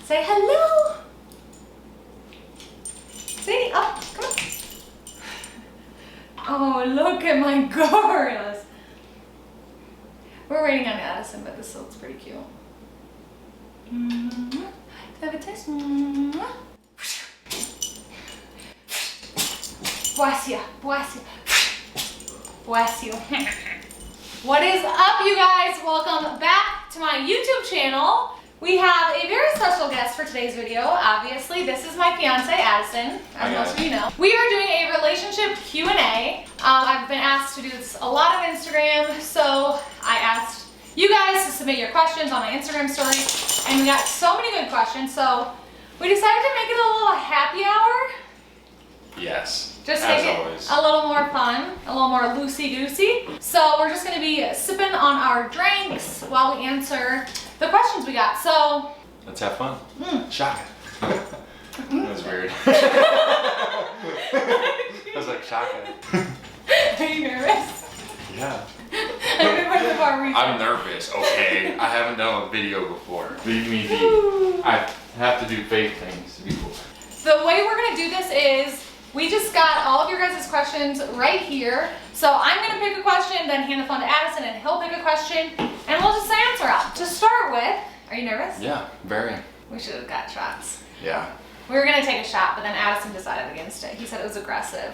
Say hello. Say, oh, come on. Oh, look at my gorillas. We're waiting on Addison, but this looks pretty cute. Have a taste. Boasia, boasia, boasio. What is up, you guys? Welcome back to my YouTube channel. We have a very special guest for today's video. Obviously, this is my fiance, Addison, as most of you know. We are doing a relationship Q&A. I've been asked to do this a lot on Instagram, so I asked you guys to submit your questions on my Instagram story, and we got so many good questions, so we decided to make it a little happy hour. Yes. Just make it a little more fun, a little more loosey-goosey. So we're just gonna be sipping on our drinks while we answer the questions we got. So let's have fun. Shaka. That was weird. I was like, Shaka. Are you nervous? Yeah. I'm nervous, okay? I haven't done a video before. Leave me be. I have to do fake things to people. The way we're gonna do this is, we just got all of your guys' questions right here. So I'm gonna pick a question, then hand the phone to Addison and he'll pick a question, and we'll just answer them. To start with, are you nervous? Yeah, very. We should have got shots. Yeah. We were gonna take a shot, but then Addison decided against it. He said it was aggressive.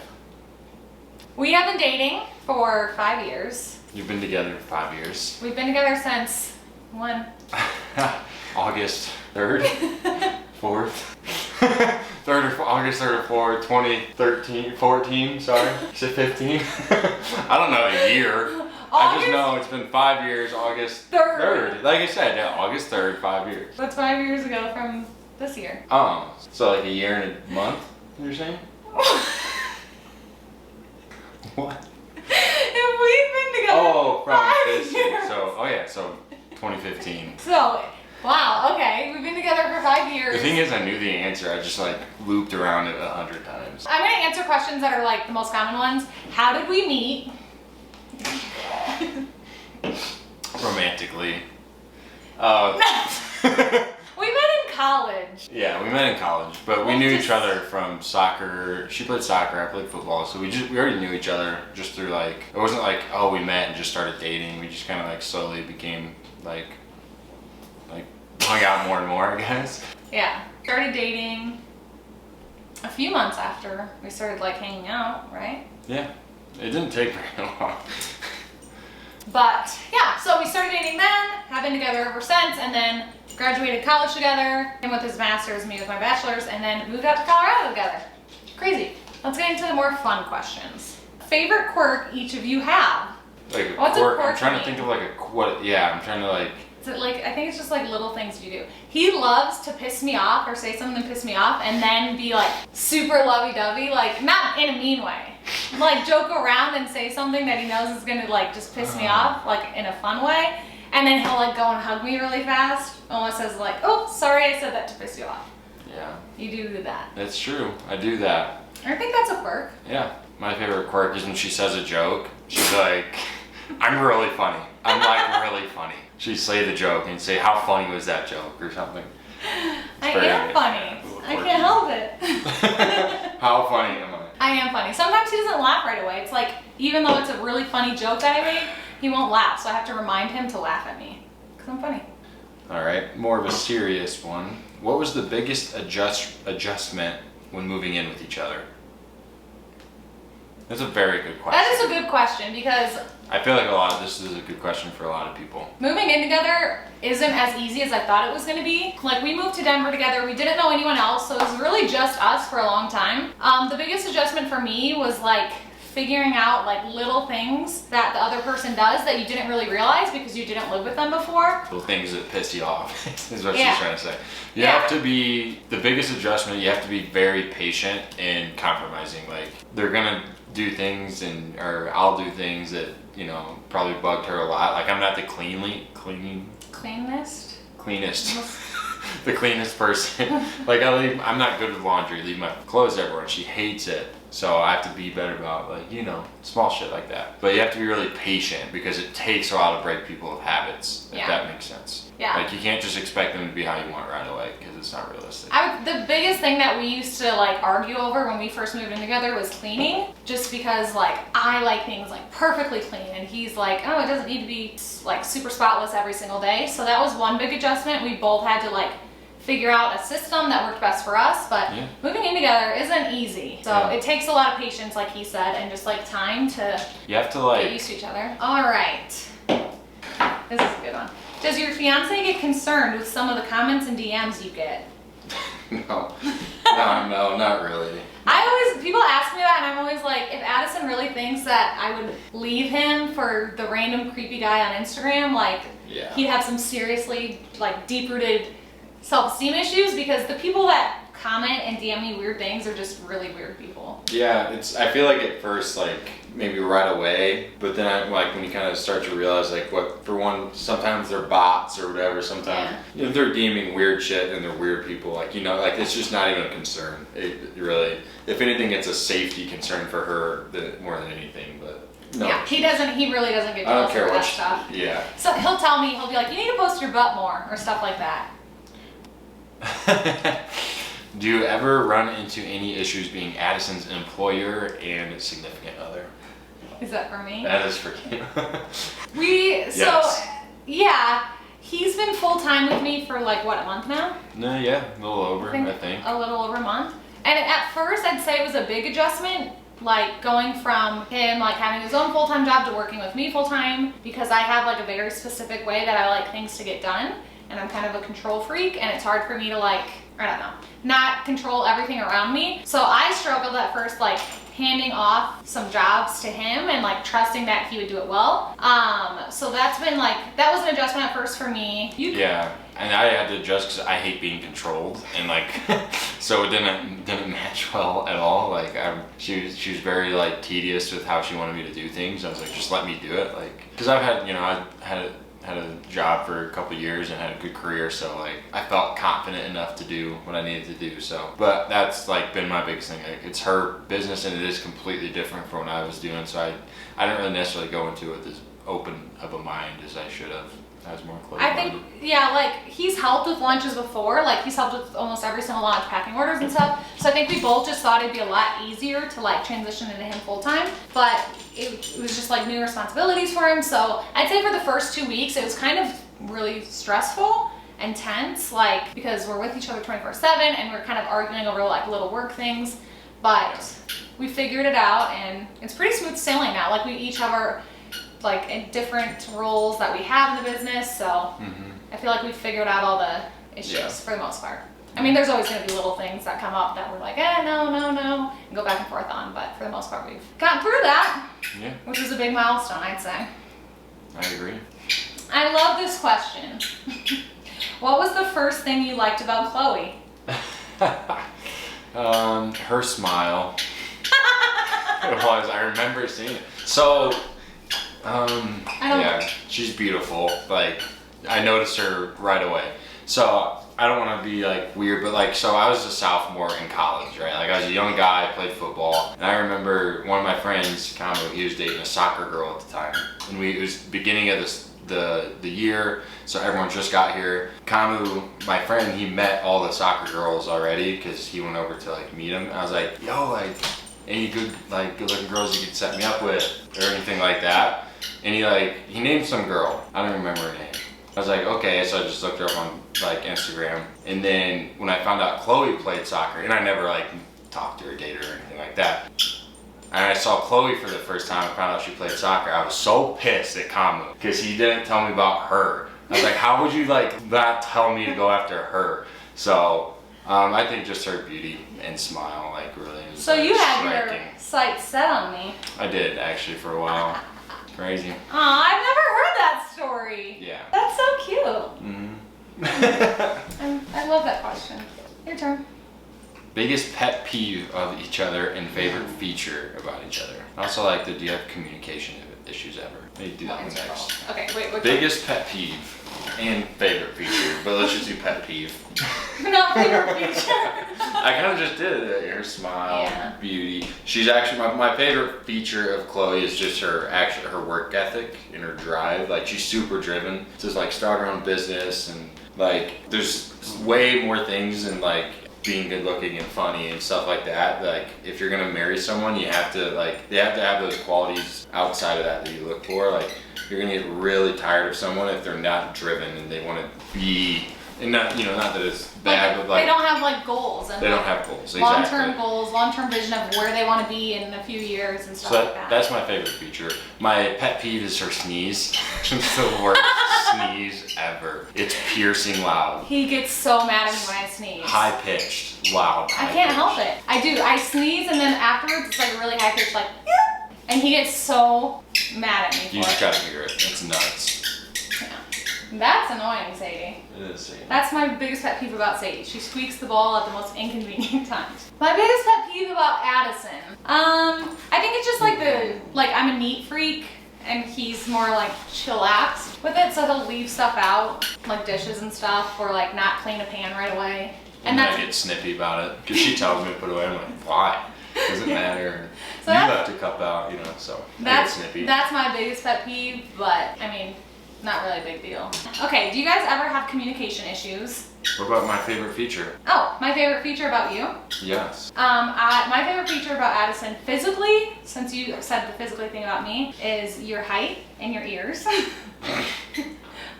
We have been dating for 5 years. You've been together for 5 years. We've been together since when? August 3rd, 4th. August 3rd or 4th, 2013, 14, sorry. You said 15? I don't know the year. I just know it's been 5 years, August 3rd. Like I said, yeah, August 3rd, 5 years. That's 5 years ago from this year. Oh, so like a year and a month, you're saying? What? If we've been together from 5 this years. year. So, oh yeah, so 2015. So, wow, okay, we've been together for 5 years. The thing is, I knew the answer. I just like looped around it 100 times. I'm gonna answer questions that are like the most common ones. How did we meet? Romantically. We met in college. Yeah, we met in college, but we knew each other from soccer. She played soccer, I played football, so we already knew each other just through like, it wasn't like, oh, we met and just started dating. We just kind of like slowly became like hung out more and more, I guess. Yeah, started dating a few months after we started like hanging out, right? Yeah, it didn't take very long. But yeah, so we started dating then, have been together ever since, and then graduated college together, him with his master's, me with my bachelor's, and then moved out to Colorado together. Crazy. Let's get into the more fun questions. Favorite quirk each of you have? Like a What's quirk? a quirk? I'm trying to think of like a what? Yeah, I'm trying to like. Is it like, I think it's just like little things you do. He loves to piss me off or say something to piss me off and then be like super lovey-dovey, like not in a mean way. Like joke around and say something that he knows is gonna like just piss me off, like in a fun way. And then he'll like go and hug me really fast, almost as like, oh, sorry I said that to piss you off. Yeah. You do that. That's true. I do that. I think that's a quirk. Yeah. My favorite quirk is when she says a joke. She's like, I'm really funny. I'm like really funny. She'd say the joke and say, how funny was that joke or something. I am funny. I can't help it. How funny am I? I am funny. Sometimes he doesn't laugh right away. It's like, even though it's a really funny joke that I made, he won't laugh. So I have to remind him to laugh at me. Because I'm funny. All right, more of a serious one. What was the biggest adjustment when moving in with each other? That's a very good question. That is a good question because I feel like this is a good question for a lot of people. Moving in together isn't as easy as I thought it was gonna be. Like we moved to Denver together, we didn't know anyone else, so it was really just us for a long time. The biggest adjustment for me was like figuring out like little things that the other person does that you didn't really realize because you didn't live with them before. Little things that piss you off is what she's trying to say. You have to be, the biggest adjustment, you have to be very patient in compromising. Like they're gonna do things or I'll do things that, you know, probably bugged her a lot. Like I'm not the cleanest, the cleanest person. Like I'm not good with laundry, leave my clothes everywhere. She hates it. So I have to be better about, like, you know, small shit like that. But you have to be really patient because it takes a while to break people of habits, if that makes sense. Yeah. Like, you can't just expect them to be how you want right away because it's not realistic. The biggest thing that we used to like argue over when we first moved in together was cleaning, just because like I like things like perfectly clean and he's like, oh, it doesn't need to be like super spotless every single day. So that was one big adjustment. We both had to like figure out a system that worked best for us, but moving in together isn't easy. So it takes a lot of patience, like he said, and just like time to you have to like get used to each other. All right, this is a good one. Does your fiance get concerned with some of the comments and DMs you get? No, not really. People ask me that, and I'm always like, if Addison really thinks that I would leave him for the random creepy guy on Instagram, like he'd have some seriously like deep-rooted self-esteem issues, because the people that comment and DM me weird things are just really weird people. Yeah, I feel like at first, like maybe right away, but then like when you kind of start to realize like what, for one, sometimes they're bots or whatever, sometimes you know, they're deeming weird shit and they're weird people, like, you know, like it's just not even a concern. It really, if anything, it's a safety concern for her more than anything, but no. Yeah, he really doesn't get jealous over that stuff. Yeah. So he'll tell me, he'll be like, you need to post your butt more or stuff like that. Do you ever run into any issues being Addison's employer and significant other? Is that for me? That is for you. Yeah, he's been full-time with me for like, what, a month now? No, yeah, a little over, I think. A little over a month. And at first, I'd say it was a big adjustment, like going from him like having his own full-time job to working with me full-time, because I have like a very specific way that I like things to get done. And I'm kind of a control freak, and it's hard for me to like, I don't know, not control everything around me. So I struggled at first, like handing off some jobs to him and like trusting that he would do it well. So that's been like, that was an adjustment at first for me. Yeah, and I had to adjust because I hate being controlled, and like, so it didn't match well at all. Like she was very like tedious with how she wanted me to do things. I was like, just let me do it, like, because I've had, you know, I had a job for a couple of years and had a good career, so like I felt confident enough to do what I needed to do. So, but that's like been my biggest thing. Like, it's her business and it is completely different from what I was doing, so I didn't really necessarily go into it with as open of a mind as I should have. I was more close. I think, yeah, like he's helped with lunches before, like he's helped with almost every single lunch, packing orders and stuff. So I think we both just thought it'd be a lot easier to like transition into him full time, but it was just like new responsibilities for him. So I'd say for the first 2 weeks, it was kind of really stressful and tense, like because we're with each other 24/7 and we're kind of arguing over like little work things, but we figured it out and it's pretty smooth sailing now. Like we each have our like in different roles that we have in the business, so I feel like we've figured out all the issues for the most part. I mean, there's always going to be little things that come up that we're like, no, and go back and forth on, but for the most part, we've gotten through that, which is a big milestone, I'd say. I agree. I love this question. What was the first thing you liked about Chloe? Her smile. It was. I remember seeing it. So, yeah, she's beautiful. Like, I noticed her right away. So, I don't want to be like weird, but like, so I was a sophomore in college, right? Like, I was a young guy, I played football, and I remember one of my friends, Kamau, he was dating a soccer girl at the time, and it was beginning of the year, so everyone just got here. Kamau, my friend, he met all the soccer girls already because he went over to like meet them. I was like, yo, like, any good looking girls you could set me up with or anything like that? And he named some girl. I don't remember her name. I was like, okay, so I just looked her up on like Instagram. And then when I found out Chloe played soccer, and I never like talked to her, dated her or anything like that. And I saw Chloe for the first time and found out she played soccer. I was so pissed at Kamau because he didn't tell me about her. I was like, how would you like not tell me to go after her? So I think just her beauty and smile, like, really. So you had your sights set on me. I did actually for a while. Crazy. Aw, I've never heard that story. Yeah. That's so cute. I love that question. Your turn. Biggest pet peeve of each other and favorite feature about each other. I also like the, do you have communication issues ever? Let me do that one next. Okay, wait, what? Biggest pet peeve and favorite feature, but let's just do pet peeve. No, favorite feature. I kind of just did it. Her smile, Yeah. beauty. She's actually my favorite feature of Chloe is just her work ethic and her drive. Like she's super driven. Just like start her own business and like there's way more things than like being good looking and funny and stuff like that. Like if you're gonna marry someone, you have to like they have to have those qualities outside of that you look for. Like you're gonna get really tired of someone if they're not driven and they want to be. And not, not that it's bad, but like they don't have like goals and they don't have goals. Long-term goals, long-term vision of where they want to be in a few years and stuff like that. That's my favorite feature. My pet peeve is her sneeze. It's the worst sneeze ever. It's piercing loud. He gets so mad at me when I sneeze. High pitched, loud. I can't help it. I do. I sneeze and then afterwards it's like really high pitched, like, and he gets so mad at me for You just it. gotta hear it. It's nuts. That's annoying, Sadie. It is, Sadie. That's my biggest pet peeve about Sadie. She squeaks the ball at the most inconvenient times. My biggest pet peeve about Addison. I think it's just like I'm a neat freak and he's more like chillaxed with it, so he'll leave stuff out, like dishes and stuff, or like not clean a pan right away. And I get snippy about it because she tells me to put it away. I'm like, why? Doesn't matter. So you left a cup out, so I get snippy. That's my biggest pet peeve, but I mean, not really a big deal. Okay, do you guys ever have communication issues? What about my favorite feature? Oh, my favorite feature about you? Yes. My favorite feature about Addison, physically, since you said the physically thing about me, is your height and your ears.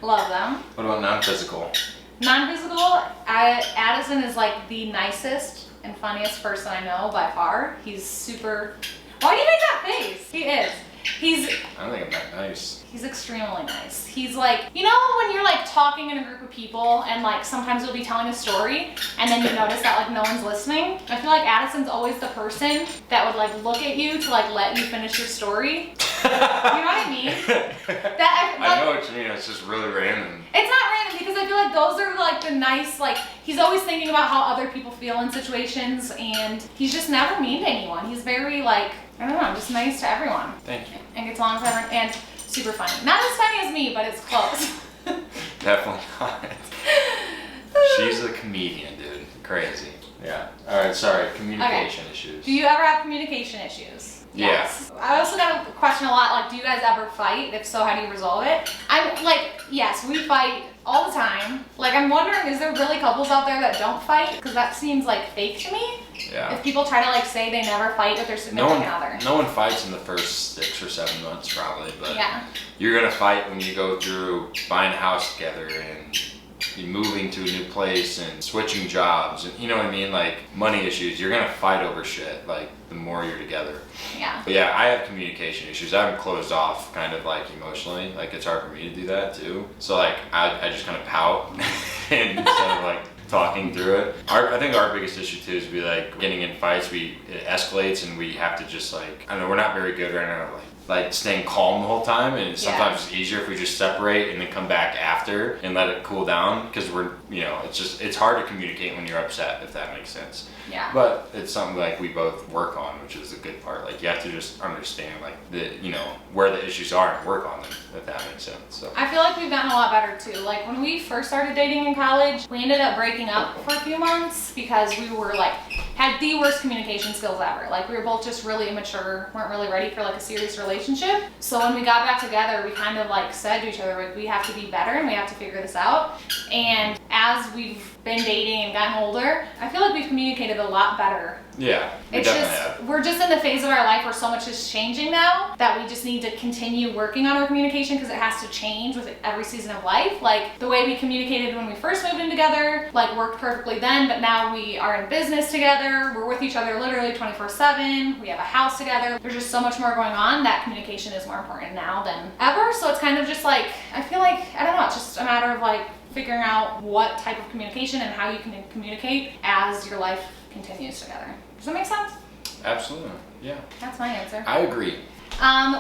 Love them. What about non-physical? Non-physical, Addison is like the nicest and funniest person I know by far. He's super... Why do you make that face? He is. I don't think I'm that nice. He's extremely nice. He's like, when you're like talking in a group of people and like sometimes you'll be telling a story and then you notice that like no one's listening. I feel like Addison's always the person that would like look at you to like let you finish your story. You know what I mean? I know what you mean. It's just really random. It's not random because I feel like those are like the nice, like he's always thinking about how other people feel in situations and he's just never mean to anyone. He's very like, I don't know, just nice to everyone. Thank you. And gets along with everyone and super funny. Not as funny as me, but it's close. Definitely not. She's a comedian, dude. Crazy. Yeah. Alright, sorry. Communication issues. Do you ever have communication issues? Yeah. Yes. I also got a question a lot, like, do you guys ever fight? If so, how do you resolve it? I'm like, yes, we fight all the time. Like, I'm wondering, is there really couples out there that don't fight? Because that seems like fake to me. Yeah. If people try to like say they never fight with their significant other. No one fights in the first 6 or 7 months probably, but yeah. You're gonna fight when you go through buying a house together and you moving to a new place and switching jobs and you know what I mean, like money issues. You're gonna fight over shit like the more you're together. Yeah. But yeah, I have communication issues. I haven't closed off kind of like emotionally. Like it's hard for me to do that too. So like I just kind of pout and instead of like talking through it. I think our biggest issue too is we like getting in fights. It escalates and we have to just like, I don't know, we're not very good right now like staying calm the whole time, and sometimes it's easier if we just separate and then come back after and let it cool down because we're it's hard to communicate when you're upset, if that makes sense. Yeah. But it's something like we both work on, which is a good part. Like you have to just understand like where the issues are and work on them, if that makes sense. So I feel like we've gotten a lot better too. Like when we first started dating in college, we ended up breaking up for a few months because we were like had the worst communication skills ever. Like we were both just really immature, weren't really ready for like a serious relationship. So when we got back together, we kind of like said to each other, like, we have to be better and we have to figure this out. And as we've been dating and gotten older, I feel like we've communicated a lot better. Yeah, we're just in the phase of our life where so much is changing now that we just need to continue working on our communication because it has to change with every season of life. Like the way we communicated when we first moved in together, like worked perfectly then, but now we are in business together. We're with each other literally 24/7. We have a house together. There's just so much more going on that communication is more important now than ever. So it's kind of just like, I feel like, I don't know, it's just a matter of like figuring out what type of communication and how you can communicate as your life continues together. Does that make sense? Absolutely, yeah. That's my answer. I agree.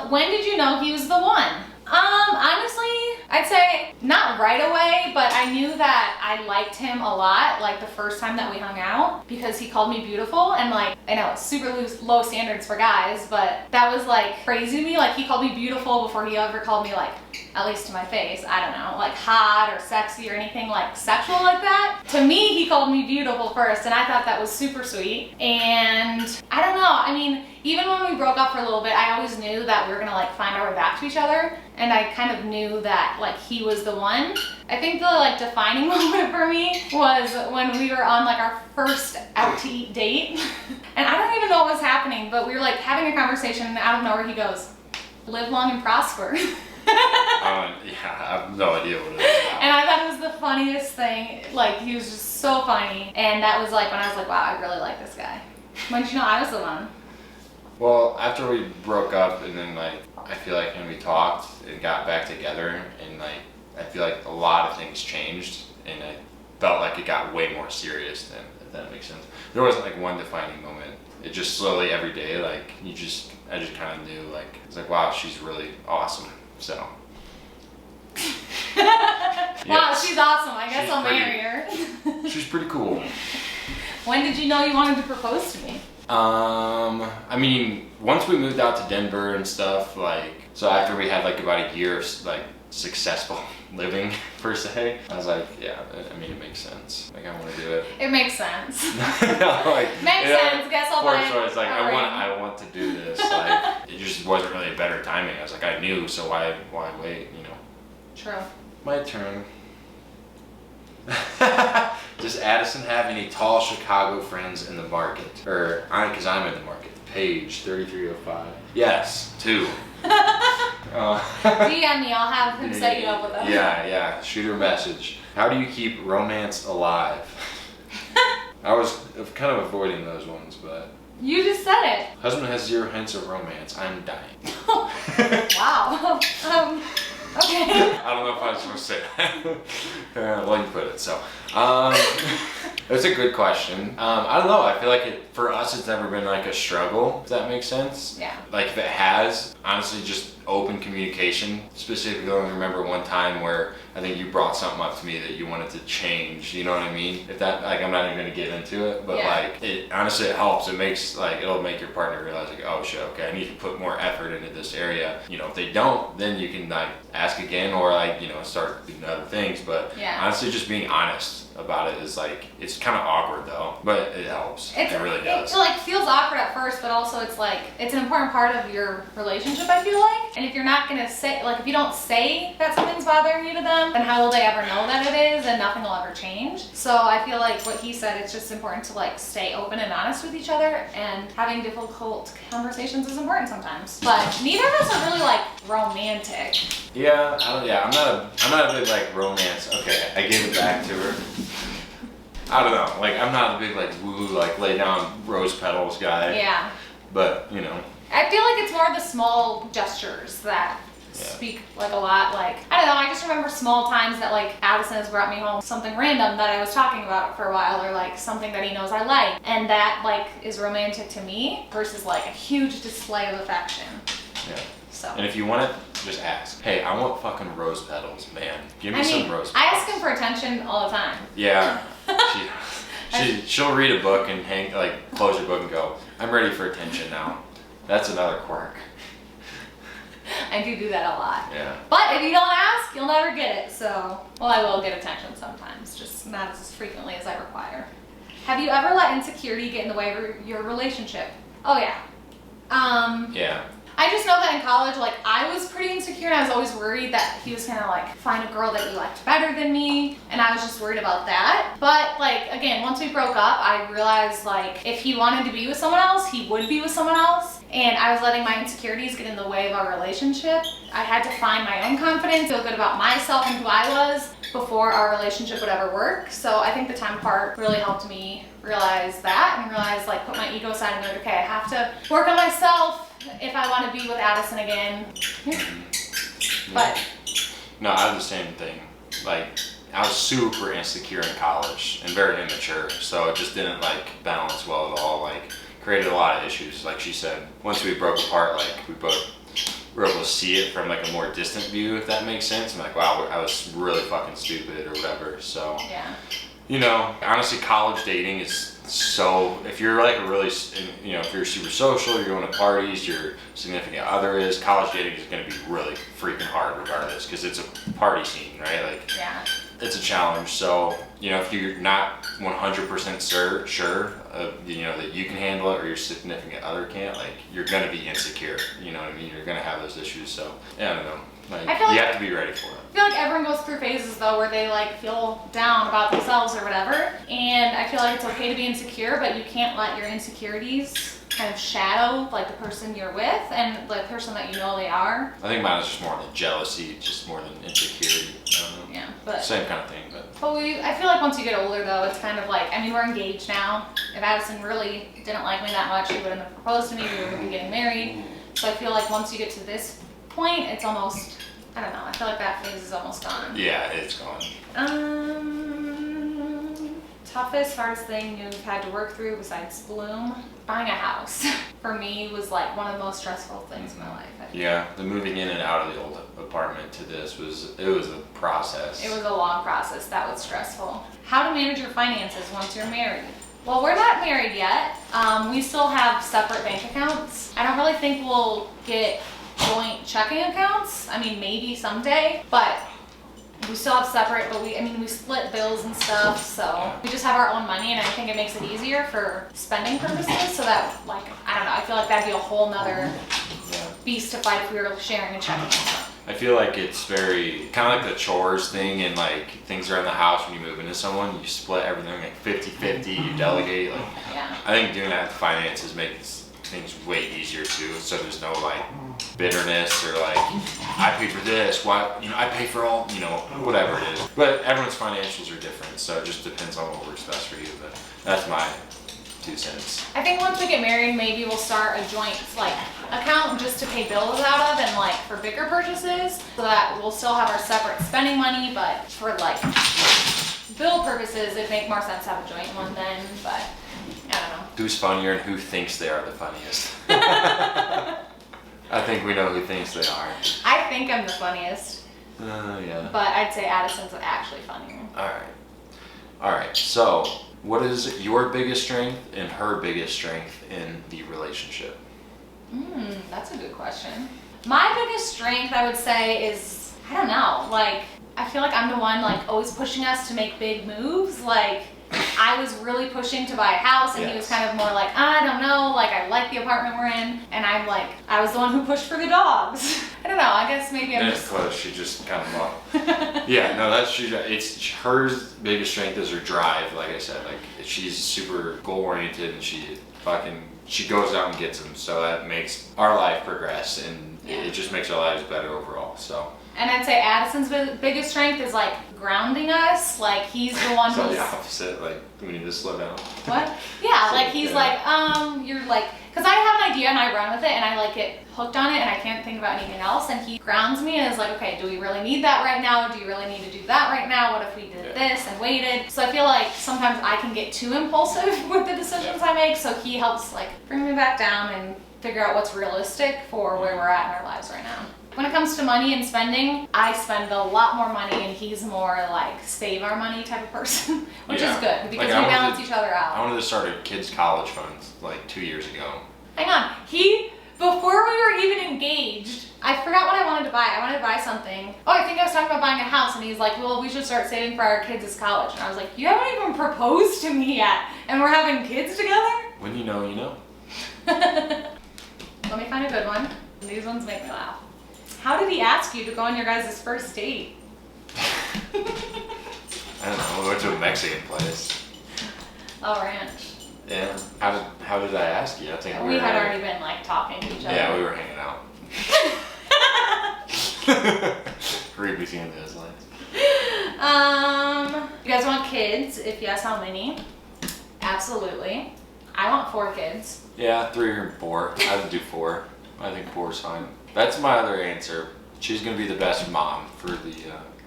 When did you know he was the one? Honestly, I'd say not right away, but I knew that I liked him a lot, like the first time that we hung out, because he called me beautiful, and like, I know it's super low standards for guys, but that was like crazy to me. Like, he called me beautiful before he ever called me, like, at least to my face, I don't know, like hot or sexy or anything like sexual like that. To me, he called me beautiful first, and I thought that was super sweet. And I don't know, I mean, even when we broke up for a little bit, I always knew that we were gonna like find our way back to each other, and I kind of knew that like he was the one. I think the like defining moment for me was when we were on like our first out to eat date, and I don't even know what was happening, but we were like having a conversation, and out of nowhere he goes, "Live long and prosper." Yeah, I have no idea what it is. And I thought it was the funniest thing. Like, he was just so funny, and that was like when I was like, wow, I really like this guy. When did you know I was the one? Well, after we broke up, and then like I feel like when we talked and got back together, and like I feel like a lot of things changed, and I felt like it got way more serious then, if that makes sense. There wasn't like one defining moment. It just slowly every day, like I just kind of knew, like it's like, wow, she's really awesome. So. Wow, Yes. she's awesome. I guess She's I'll pretty- marry her. She's pretty cool. When did you know you wanted to propose to me? I mean, once we moved out to Denver and stuff, like, so after we had like about a year of like successful living per se, I was like, yeah, I mean, it makes sense. Like, I want to do it. It makes sense. No, like, Makes sense. Guess I'll buy so it's like, a ring. I want to do this. Like, it just wasn't really a better timing. I was like, I knew, so why wait, you know? True. My turn. Does Addison have any tall Chicago friends in the market? Or, because I'm in the market. Page 3305. Yes, 2. DM me, I'll have him set you up with them. Yeah, shoot her a message. How do you keep romance alive? I was kind of avoiding those ones, but... You just said it. Husband has 0 hints of romance. I'm dying. Wow. Okay. I don't know if I was supposed to say that. Well, you put it, so. That's a good question. I don't know. I feel like for us, it's never been like a struggle, if that makes sense. Yeah. Like if it has, honestly, just open communication. Specifically, I remember one time where I think you brought something up to me that you wanted to change, you know what I mean? If that, like, I'm not even gonna get into it, but Yeah. like, honestly, it helps. It makes, like, it'll make your partner realize, like, oh shit, okay, I need to put more effort into this area. You know, if they don't, then you can, like, ask again, or, like, you know, start doing other things. But Yeah. honestly, just being honest about it is, like, it's kind of awkward though, but it helps. It really does. It like feels awkward at first, but also it's like, it's an important part of your relationship, I feel like. And if you're not gonna say, like, if you don't say that something's bothering you to them, then how will they ever know that it is, and nothing will ever change. So I feel like what he said, it's just important to like stay open and honest with each other, and having difficult conversations is important sometimes. But neither of us are really like romantic. Yeah, I'm not a big like romance. Okay, I gave it back to her. I don't know, like I'm not a big like woo, like lay down rose petals guy. Yeah. But you know. I feel like it's more the small gestures that speak like a lot. Like, I don't know, I just remember small times that like Addison has brought me home something random that I was talking about for a while, or like something that he knows I like, and that like is romantic to me versus like a huge display of affection. Yeah. So. And if you want it, just ask. Hey, I want fucking rose petals, man. Give me some rose petals. I ask him for attention all the time. Yeah. She'll read a book and close her book and go, I'm ready for attention now. That's another quirk. I do that a lot. Yeah. But if you don't ask, you'll never get it. So, well, I will get attention sometimes, just not as frequently as I require. Have you ever let insecurity get in the way of your relationship? Oh yeah. Yeah. I just know that in college, like, I was pretty insecure, and I was always worried that he was gonna like find a girl that he liked better than me, and I was just worried about that. But like, again, once we broke up, I realized like if he wanted to be with someone else, he would be with someone else, and I was letting my insecurities get in the way of our relationship. I had to find my own confidence, feel good about myself and who I was before our relationship would ever work. So I think the time part really helped me realize that, and realize, like, put my ego aside and be like, okay, I have to work on myself if I want to be with Addison again. But no, I have the same thing. Like, I was super insecure in college and very immature, so it just didn't like balance well at all. Like, created a lot of issues. Like she said, once we broke apart, like we both were able to see it from like a more distant view, if that makes sense. I'm like, wow, I was really fucking stupid or whatever. So, yeah. You know, honestly, college dating is so, if you're like a really, you know, if you're super social, you're going to parties, your significant other is, college dating is going to be really freaking hard regardless, because it's a party scene, right? Like, Yeah. it's a challenge. So, you know, if you're not 100% sure, you know, that you can handle it or your significant other can't, like, you're going to be insecure, you know what I mean? You're going to have those issues. So, yeah, I don't know. Like, I feel like, you have to be ready for it. I feel like everyone goes through phases though where they like feel down about themselves or whatever, and I feel like it's okay to be insecure, but you can't let your insecurities kind of shadow like the person you're with and the person that you know they are. I think mine is just more than jealousy, just more than insecurity. I don't know. Yeah, but Same kind of thing, but. I feel like once you get older though, it's kind of like, I mean, we're engaged now. If Addison really didn't like me that much, he wouldn't have proposed to me, we wouldn't be getting married. So I feel like once you get to this point, it's almost, I don't know, I feel like that phase is almost gone. Yeah, it's gone. Toughest, hardest thing you've had to work through besides Bloom? Buying a house. For me was like one of the most stressful things in my life. Yeah, the moving in and out of the old apartment to this was a process. It was a long process. That was stressful. How to manage your finances once you're married? Well, we're not married yet. We still have separate bank accounts. I don't really think we'll get joint checking accounts. I mean, maybe someday, but we still have separate, but we split bills and stuff, so we just have our own money, and I think it makes it easier for spending purposes, so that, like, I don't know, I feel like that'd be a whole nother beast to fight if we were sharing a checking account. I feel like it's very, kind of like the chores thing and like things around the house when you move into someone, you split everything like 50-50, you delegate, like, Yeah. I think doing that with finances makes things way easier too, so there's no like bitterness or like I paid for this, why, you know, I pay for all, you know, whatever it is. But everyone's financials are different, so it just depends on what works best for you. But that's my 2 cents. I think once we get married, maybe we'll start a joint like account just to pay bills out of and like for bigger purchases, so that we'll still have our separate spending money, but for like bill purposes, it'd make more sense to have a joint one then, but I don't know. Who's funnier and who thinks they are the funniest? I think we know who thinks they are. I think I'm the funniest. Yeah. But I'd say Addison's actually funnier. All right. So, what is your biggest strength and her biggest strength in the relationship? That's a good question. My biggest strength, I would say, is, I don't know, like, I feel like I'm the one, like, always pushing us to make big moves. Like, I was really pushing to buy a house, and he was kind of more like, I don't know, like, I like the apartment we're in, and I'm like, I was the one who pushed for the dogs. I don't know, I guess maybe I'm just... close, she just kind of yeah, no, it's her biggest strength is her drive, like I said, like, she's super goal-oriented, and she goes out and gets them, so that makes our life progress, and it just makes our lives better overall, so... And I'd say Addison's biggest strength is like grounding us. Like he's the one who's the opposite. Like we need to slow down. What? Yeah, like he's like, you're like, because I have an idea and I run with it and I like get hooked on it and I can't think about anything else. And he grounds me and is like, okay, do we really need that right now? Do you really need to do that right now? What if we did this and waited? So I feel like sometimes I can get too impulsive with the decisions I make. So he helps like bring me back down and figure out what's realistic for where we're at in our lives right now. When it comes to money and spending, I spend a lot more money and he's more like save our money type of person, which is good because we balance each other out. I wanted to start a kids' college fund like 2 years ago. Hang on, before we were even engaged, I forgot what I wanted to buy. I wanted to buy something. Oh, I think I was talking about buying a house and he's like, well, we should start saving for our kids' college. And I was like, you haven't even proposed to me yet and we're having kids together? When you know, you know. Let me find a good one. These ones make me laugh. How did he ask you to go on your guys' first date? I don't know, we went to a Mexican place. Oh, ranch. Yeah. How did I ask you? I think we had already been like talking to each other. Yeah, we were hanging out. Read between those lines. You guys want kids? If yes, how many? Absolutely. I want 4 kids. Yeah, 3 or 4. I would do 4. I think 4 is fine. That's my other answer. She's going to be the best mom for the,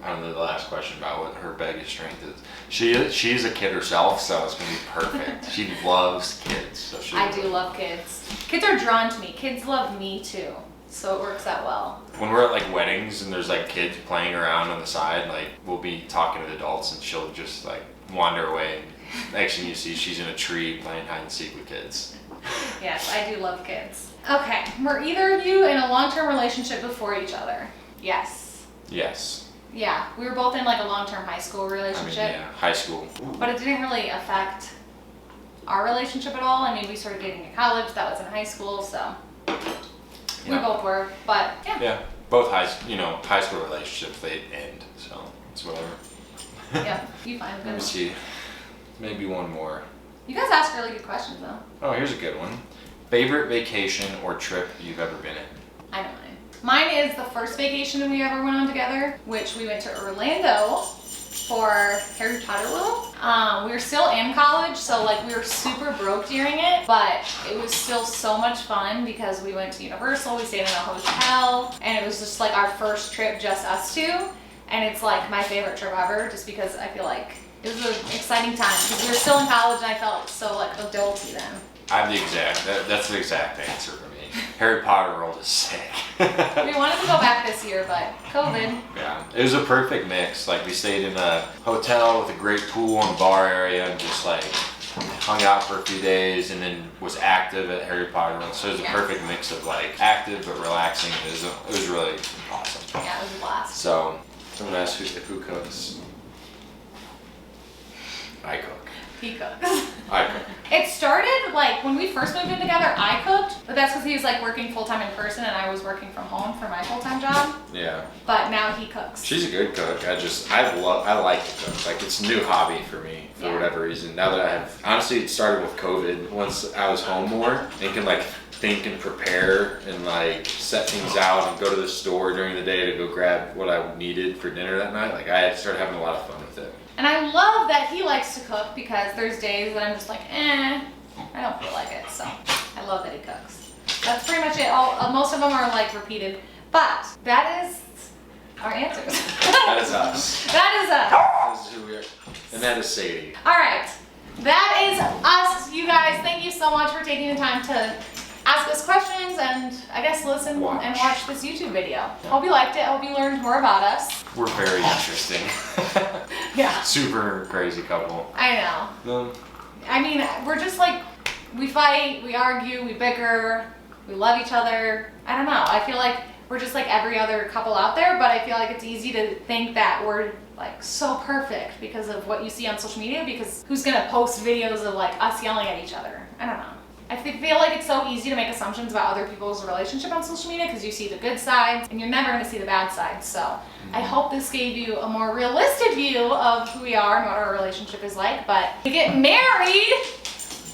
I don't know, the last question about what her biggest strength is. She's a kid herself, so it's going to be perfect. She loves kids. So I do love kids. Kids are drawn to me. Kids love me too. so it works out well. When we're at like weddings and there's like kids playing around on the side, like we'll be talking to the adults and she'll just like wander away. Next thing you see, she's in a tree playing hide and seek with kids. Yes, I do love kids. Okay, were either of you in a long-term relationship before each other? Yes. Yes. Yeah, we were both in like a long-term high school relationship. I mean, yeah, high school. Ooh. But it didn't really affect our relationship at all. I mean, we started dating in college, that was in high school, so we both were, but yeah. Yeah, both high school relationships, they end, so it's whatever. Yep, you find Let me see, maybe one more. You guys ask really good questions though. Oh, here's a good one. Favorite vacation or trip you've ever been in? I know mine. Mine is the first vacation we ever went on together, which we went to Orlando for Harry Potter World. We were still in college, so like we were super broke during it, but it was still so much fun because we went to Universal, we stayed in a hotel, and it was just like our first trip, just us two. And it's like my favorite trip ever, just because I feel like it was an exciting time because we were still in college and I felt so like adulty then. I'm the exact, that's the exact answer for me. Harry Potter World is sick. We wanted to go back this year, but COVID. Yeah, it was a perfect mix. Like we stayed in a hotel with a great pool and bar area and just like hung out for a few days and then was active at Harry Potter World. So it was a perfect mix of like active but relaxing. It was really awesome. Yeah, it was a blast. So I'm gonna ask who cooks. I cook. He cooks. I cook. It started like when we first moved in together, I cooked, but that's because he was like working full-time in person and I was working from home for my full-time job. Yeah. But now he cooks. She's a good cook. I like to cook. Like it's a new hobby for me for whatever reason. Now that I have, honestly, it started with COVID. Once I was home more and can like think and prepare and like set things out and go to the store during the day to go grab what I needed for dinner that night. Like I started having a lot of fun with it. And I love that he likes to cook because there's days that I'm just like, I don't feel like it. So I love that he cooks. That's pretty much it. Most of them are like repeated, but that is our answers. That is us. That is us. That is who we are. And that is Sadie. All right. That is us, you guys. Thank you so much for taking the time to ask us questions and I guess listen and watch this YouTube video. Yeah. Hope you liked it. Hope you learned more about us. We're very interesting. Yeah. Super crazy couple. I know. I mean, we're just like, we fight, we argue, we bicker, we love each other. I don't know. I feel like we're just like every other couple out there, but I feel like it's easy to think that we're like so perfect because of what you see on social media, because who's gonna post videos of like us yelling at each other? I don't know. I feel like it's so easy to make assumptions about other people's relationship on social media because you see the good sides and you're never going to see the bad sides. So I hope this gave you a more realistic view of who we are and what our relationship is like. But we get married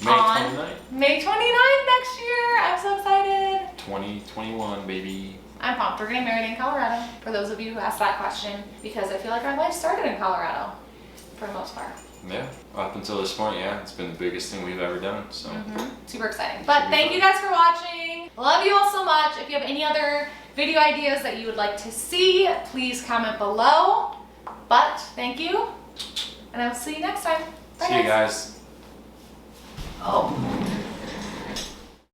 on May 29th next year. I'm so excited. 2021, baby. I'm pumped. We're getting married in Colorado, for those of you who asked that question, because I feel like our life started in Colorado for the most part. Yeah, up until this point, yeah, it's been the biggest thing we've ever done, so. Super exciting. But thank you guys for watching. Love you all so much. If you have any other video ideas that you would like to see, please comment below. But thank you, and I'll see you next time. Bye, See you guys.